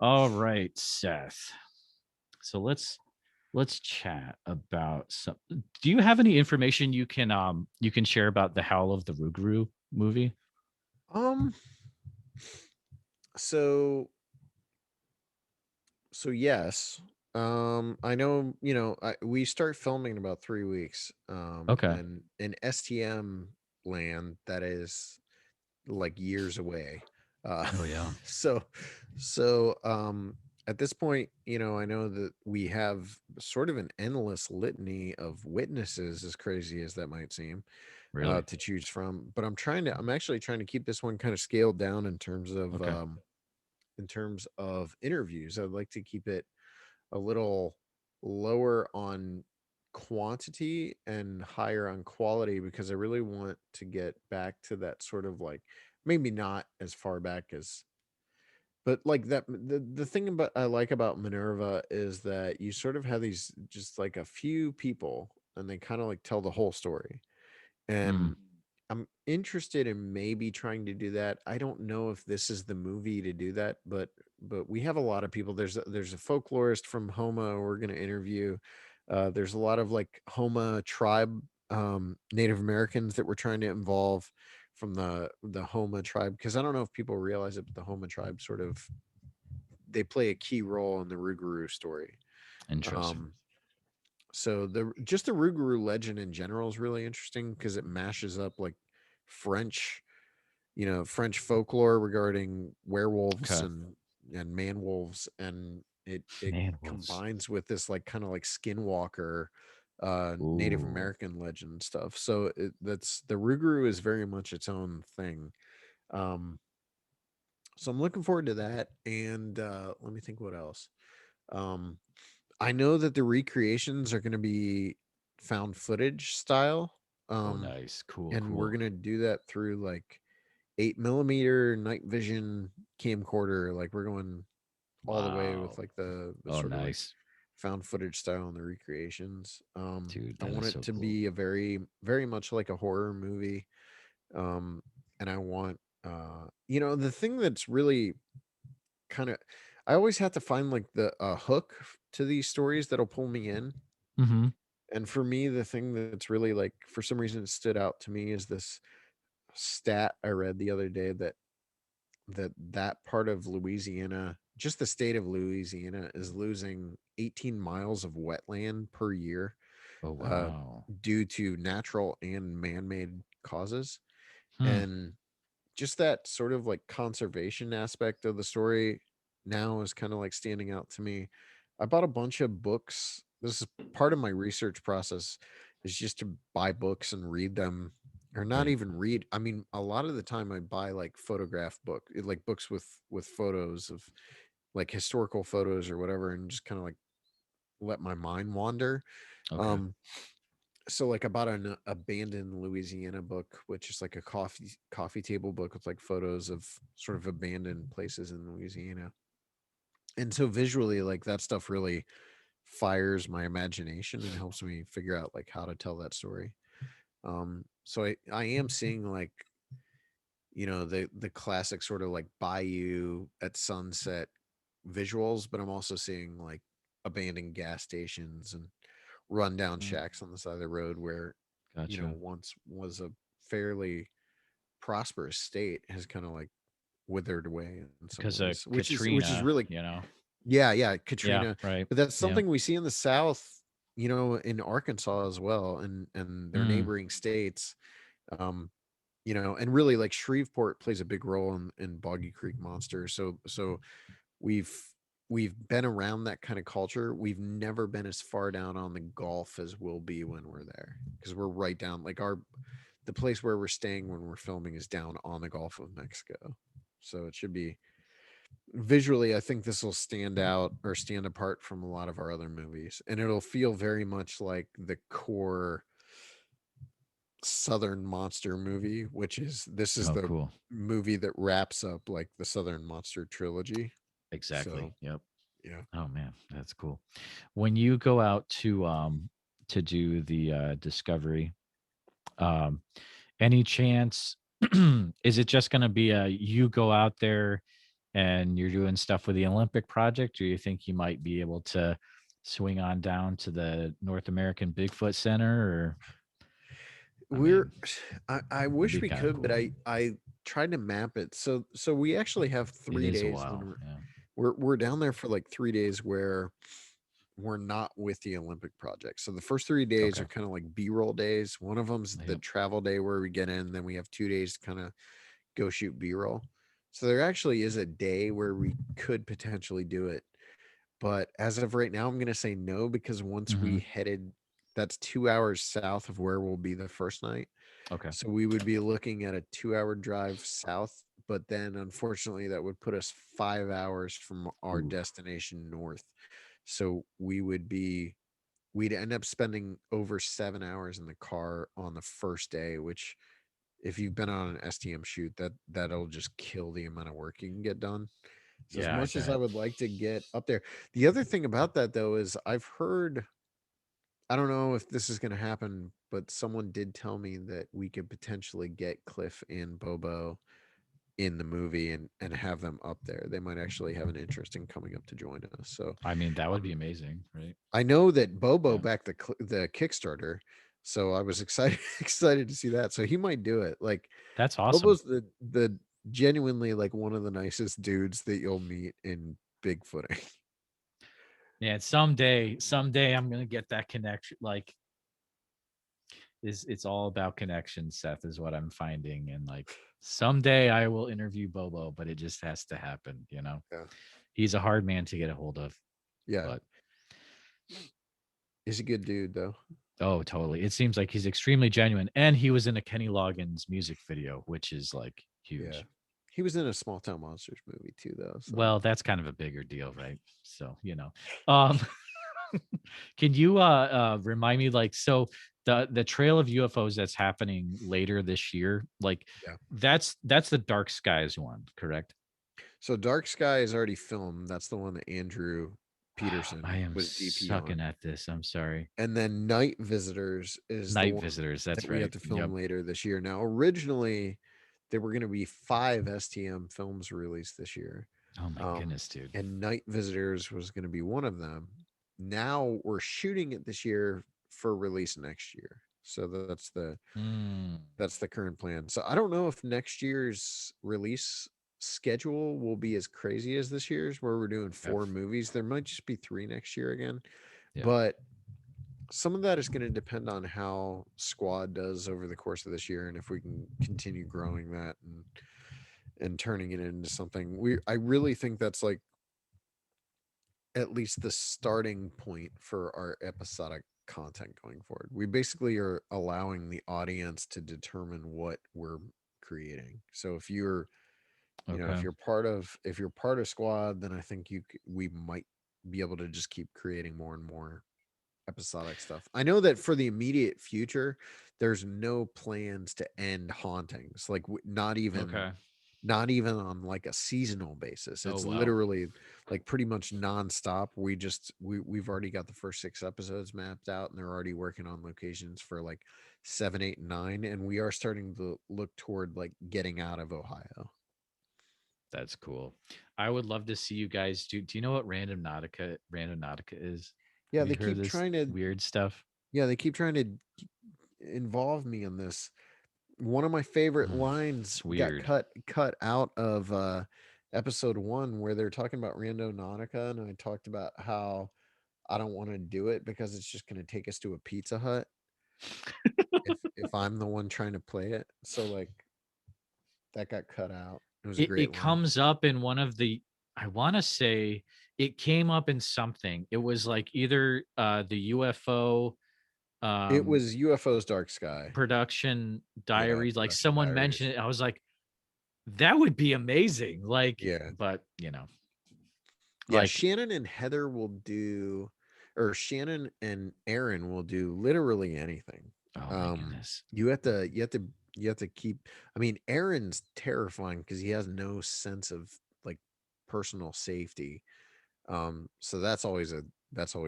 All right, Seth. So let's chat about some. Do you have any information you can share about the Howl of the Rougarou movie? Um, so yes. I know, we start filming in about 3 weeks. Okay. And in STM land, that is like years away. Uh, Oh yeah. so, so, at this point, I know that we have sort of an endless litany of witnesses, as crazy as that might seem, Really? to choose from. But I'm actually trying to keep this one kind of scaled down Okay. in terms of interviews. I'd like to keep it a little lower on quantity and higher on quality because I really want to get back to that sort of like maybe not as far back as but like that the thing about I like about Minerva is that you sort of have these just like a few people and they kind of like tell the whole story. Mm. And I'm interested in maybe trying to do that. I don't know if this is the movie to do that, but we have a lot of people. There's a folklorist from Homa we're going to interview. There's a lot of like Homa tribe Native Americans that we're trying to involve from the Homa tribe because I don't know if people realize it, but the Homa tribe sort of they play a key role in the Rougarou story. Interesting. Um, so the Rougarou legend in general is really interesting because it mashes up like French, French folklore regarding werewolves Okay. and man wolves, and it Man wolves. combines with this like kind of like skinwalker Native Ooh. American legend stuff. So that's the Rougarou is very much its own thing. Um, so I'm looking forward to that. And let me think what else. Um, I know that the recreations are going to be found footage style. Oh, Um, nice. Cool. and we're Cool. going to do that through like 8 millimeter night vision camcorder. Like we're going all the way with Wow. like the Oh, sort of like nice, found footage style and the recreations. dude. I That want is it so to cool. be a very much like a horror movie. Um, and I want, the thing that's really kind of, I always have to find like the hook to these stories that'll pull me in. Mm-hmm. And for me, the thing that's really like, for some reason, it stood out to me is this stat I read the other day that part of Louisiana, just the state of Louisiana, is losing 18 miles of wetland per year Oh, uh, wow. due to natural and man-made causes. Hmm. And just that sort of like conservation aspect of the story now is kind of like standing out to me. I bought a bunch of books. This is part of my research process is just to buy books and read them or not Right. even read. I mean, a lot of the time I buy like like books with photos of like historical photos or whatever and just kind of like let my mind wander. Okay. Um so like I bought an abandoned Louisiana book, which is like a coffee table book with like photos of sort of abandoned places in Louisiana. And so visually, like that stuff really fires my imagination and helps me figure out like how to tell that story. So I am seeing like, the classic sort of like bayou at sunset visuals, but I'm also seeing like abandoned gas stations and rundown Mm. shacks on the side of the road where, Gotcha. once was a fairly prosperous state has kind of like withered away in some Because of ways, which is Katrina, really you know. yeah, Yeah. Katrina. Right. But that's Yeah. something we see in the South, in Arkansas as well, and their Mm. neighboring states. Um, and really like Shreveport plays a big role in Boggy Creek Monster. So we've we've been around that kind of culture. We've never been as far down on the Gulf as we'll be when we're there because we're right down like the place where we're staying when we're filming is down on the Gulf of Mexico. So it should be visually, I think this will stand out or stand apart from a lot of our other movies. And it'll feel very much like the core Southern monster movie, which is this is Oh, the cool. movie that wraps up like the Southern Monster trilogy. Exactly. So Yep. yeah. Oh man, that's cool. When you go out to do the discovery, um, any chance is it just going to be a you go out there and you're doing stuff with the Olympic project, or you think you might be able to swing on down to the North American Bigfoot Center? Or, I We're mean, I it'd wish be we kind of could, but cool. I tried to map it. So we actually have It 3 is a days when while. Yeah. we're down there for like 3 days where we're not with the Olympic project. So the first 3 days Okay. are kind of like B-roll days. One of them's the Yep. travel day where we get in, then we have 2 days to kind of go shoot B-roll. So there actually is a day where we could potentially do it. But as of right now, I'm going to say no, because once we Hmm. headed, that's 2 hours south of where we'll be the first night. Okay. So we would be looking at a 2 hour drive south. But then unfortunately, that would put us 5 hours from our Ooh. destination north. So we'd end up spending over 7 hours in the car on the first day, which, if you've been on an STM shoot, that'll just kill the amount of work you can get done. So as Yeah, I much as I bet. would like to get up there, the other thing about that though is I've heard, I don't know if this is going to happen, but someone did tell me that we could potentially get Cliff and Bobo in the movie and have them up there. They might actually have an interest in coming up to join us. So I mean, that would be um, amazing, right? I know that Bobo Yeah. backed the Kickstarter, so I was excited excited to see that. So he might do it. Like That's awesome. Bobo's the genuinely like one of the nicest dudes that you'll meet in Bigfooting. Yeah, someday I'm gonna get that connection. Like, is it's all about connection, Seth, is what I'm finding. And like someday I will interview Bobo, but it just has to happen, you know. Yeah. He's a hard man to get a hold of, Yeah. but He's a good dude though. oh, totally. It seems like he's extremely genuine. And he was in a Kenny Loggins music video, which is like Yeah. huge. He was in a Small Town Monsters movie too though. So Well, that's kind of a bigger deal, right? So, Um can you remind me, like, so the Trail of UFOs that's happening later this year, like yeah. that's the Dark Skies one, correct? So Dark Sky is already filmed. That's the one that Andrew I Peterson am was DP sucking on. at this. I'm sorry. And then Night Visitors is the Night one Visitors, that that's we have right. to Yep. film later this year. Now, originally, there were going to be 5 STM films released this year. Oh my Um, goodness, dude. and Night Visitors was going to be one of them. Now we're shooting it this year for release next year. So Mm, that's the current plan. So I don't know if next year's release schedule will be as crazy as this year's, where we're doing okay. 4 movies. There might just be 3 next year again. Yeah. But some of that is going to depend on how Squad does over the course of this year, and if we can continue growing that and turning it into something. I really think that's like at least the starting point for our episodic content going forward. We basically are allowing the audience to determine what we're creating. So if you're, Okay. if you're part of Squad, then I think we might be able to just keep creating more and more episodic stuff. I know that for the immediate future, there's no plans to end hauntings. Like Okay. not even on like a seasonal basis. Oh It's wow. literally like pretty much nonstop. We've already got the first 6 episodes mapped out, and they're already working on locations for like 7, 8, and 9. And we are starting to look toward like getting out of Ohio. That's cool. I would love to see you guys do you know what Random Nautica is? Yeah, Have you they heard of keep this trying to weird stuff? involve me in this. One of my favorite lines It's got weird. cut out of episode 1, where they're talking about Rando Nautica, and I talked about how I don't want to do it because it's just going to take us to a Pizza Hut if I'm the one trying to play it. So like that got cut out. It was a great It line. comes up in one of the, I want to say it came up in something. It was like either the UFO It um was UFO's Dark Sky. production Yeah, diaries, like production someone diaries. mentioned it. I was like, that would be amazing. Like, Yeah. but Yeah, like, Shannon and Heather will do, or Shannon and Aaron will do literally anything. oh my Um, goodness. you have to keep. I mean, Aaron's terrifying because he has no sense of like personal safety. So that's always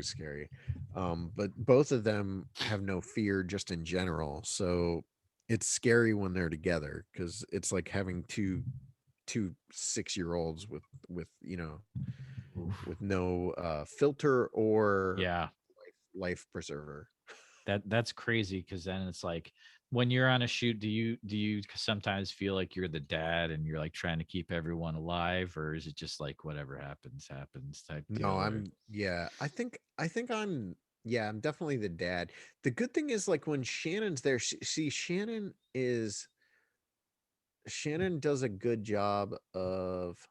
scary. But both of them have no fear just in general. So it's scary when they're together because it's like having two 6-year-olds with Oof. with no filter or Yeah, life preserver. that's crazy. Because then it's like when you're on a shoot, do you sometimes feel like you're the dad and you're like trying to keep everyone alive, or is it just like whatever happens happens type No, deal? Or I think I'm yeah, I'm definitely the dad. The good thing is like when Shannon's there, see Shannon does a good job of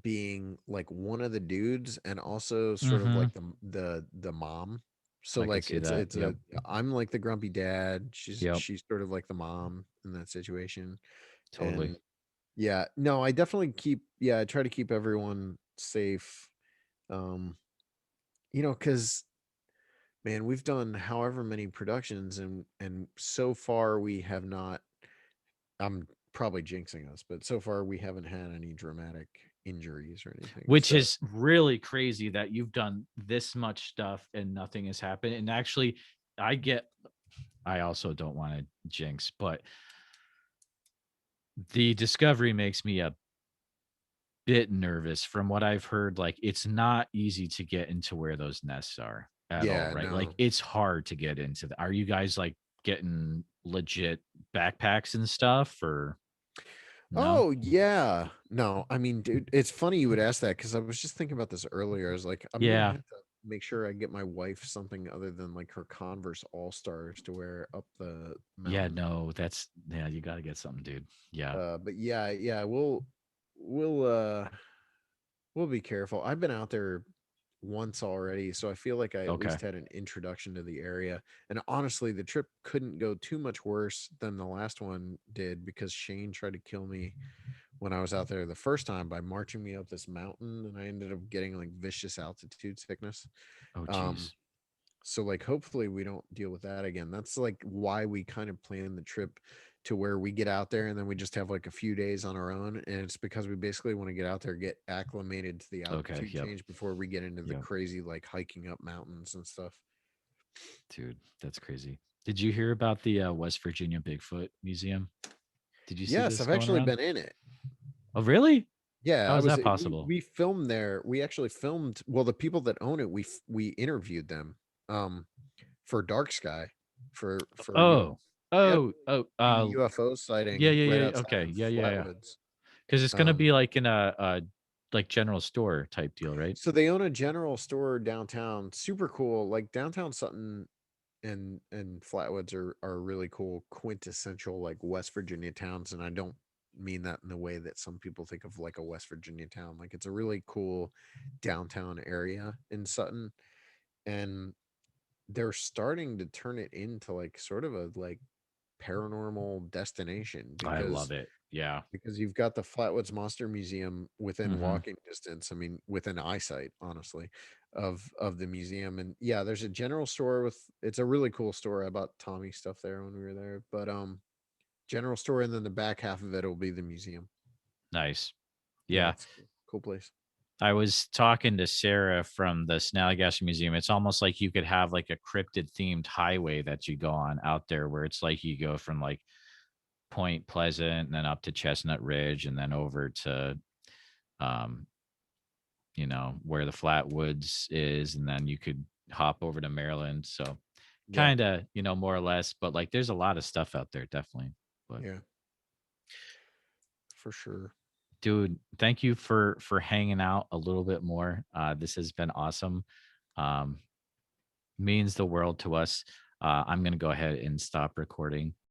being like one of the dudes and also sort of mm-hmm, like the mom. So I could like see that. it's Yep, a I'm like the grumpy dad. yep, She's sort of like the mom in that situation. totally. And yeah, no, I definitely I try to keep everyone safe. Um, because man, we've done however many productions and so far we have not I'm probably jinxing us, but so far we haven't had any dramatic injuries or anything. Which So is really crazy that you've done this much stuff and nothing has happened. And actually, I get, I also don't want to jinx, but the discovery makes me a bit nervous from what I've heard. Like, it's not easy to get into where those nests are at all, yeah, right? Like, no. it's hard to get into the, are you guys like getting legit backpacks and stuff or no? Oh yeah. No, I mean, dude, it's funny you would ask that because I was just thinking about this earlier. I was like, I'm gonna Yeah. have to make sure I get my wife something other than like her Converse All Stars to wear up the Yeah. mountain. No, that's, yeah, you got to get something, dude. Yeah. But yeah, we'll we'll be careful. I've been out there once already, so I feel like I at Okay. least had an introduction to the area. And honestly, the trip couldn't go too much worse than the last one did because Shane tried to kill me when I was out there the first time by marching me up this mountain, and I ended up getting like vicious altitude sickness. Oh, Um, geez. so like hopefully we don't deal with that again. That's like why we kind of plan the trip to where we get out there and then we just have like a few days on our own. And it's because we basically want to get out there, get acclimated to the Okay. altitude Yep. change before we get into the Yep. crazy like hiking up mountains and stuff. Dude, that's crazy. Did you hear about the West Virginia Bigfoot Museum? Did you see Yes, this I've going actually around? been in it. Oh, really? Yeah, How I is was that we possible? we filmed there. We actually filmed well, the people that own it, we interviewed them for Dark Sky for Oh, they had oh, oh, a UFO yeah, sighting yeah, right yeah. outside Okay, of yeah, yeah, yeah. Flatwoods. Because it's gonna Um, be like in a like general store type deal, right? so they own a general store downtown, super cool. Like downtown Sutton and Flatwoods are really cool, quintessential like West Virginia towns. And I don't mean that in the way that some people think of like a West Virginia town. Like it's a really cool downtown area in Sutton, and they're starting to turn it into like sort of a like paranormal destination I love it. Yeah. because you've got the Flatwoods Monster Museum within Hmm. walking distance. I mean, within eyesight, honestly, of the museum. And yeah, there's a general store with it's a really cool store. I bought Tommy stuff there when we were there. But general store, and then the back half of it will be the museum. Nice. Yeah, Yeah. it's a cool place. I was talking to Sarah from the Snallygaster Museum. It's almost like you could have like a cryptid themed highway that you go on out there where it's like you go from like Point Pleasant and then up to Chestnut Ridge and then over to um where the Flatwoods is, and then you could hop over to Maryland. So Yeah, kind of, more or less, but like there's a lot of stuff out there, definitely. But yeah, for sure. dude, thank you for hanging out a little bit more. This has been awesome. Um, means the world to us. I'm gonna go ahead and stop recording.